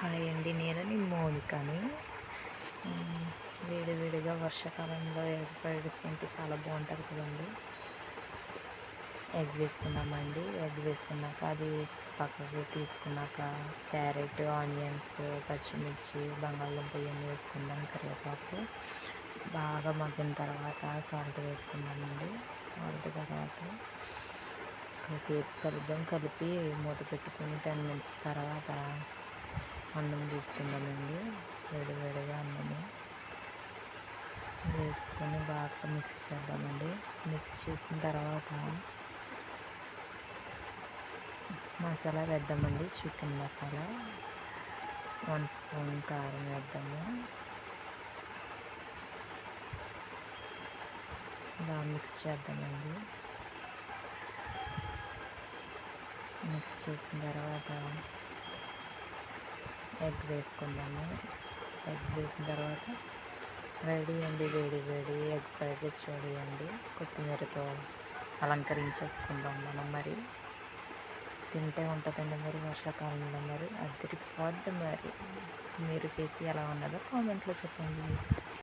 Hi అండి. నేను మీ మౌనికని. వేడివేడిగా వర్షాకాలంలో ఎగ్ ఫ్రైడ్ రైస్ తింటే చాలా బాగుంటుంది కదండి. ఎగ్ వేసుకున్నామండి. ఎగ్ వేసుకున్నాక అది పక్కకు తీసుకున్నాక క్యారెట్, ఆనియన్స్, పచ్చిమిర్చి, బంగాళదుంప ఇవన్నీ వేసుకుందాం. కరివేపాకు బాగా మగ్గిన తర్వాత సాల్ట్ వేసుకుందామండి. సాల్ట్ తర్వాత కాసేపు కలుద్దాం. కలిపి మూత పెట్టుకుని 10 మినిట్స్ తర్వాత అన్నం తీసుకుందామండి. వేడివేడిగా అన్నము వేసుకొని బాగా మిక్స్ చేద్దామండి. మిక్స్ చేసిన తర్వాత మసాలా వేద్దామండి. చికెన్ మసాలా 1 స్పూన్ కారం వేద్దాము. బాగా మిక్స్ చేద్దామండి. మిక్స్ చేసిన తర్వాత ఎగ్ వేసుకుందాము. ఎగ్ వేసిన తర్వాత రెడీ అండి. వేడి వేడి ఎగ్ ఫ్రైడ్ రైస్ రెడీ అండి. కొత్తిమీరతో అలంకరించేసుకుందాం మనం. మరి తింటే ఉంటుందండి మరి వర్షాకాలంలో. మరి అదిరిపోద్ది. మరి మీరు చేసి ఎలా ఉన్నదో కామెంట్లో చెప్పండి.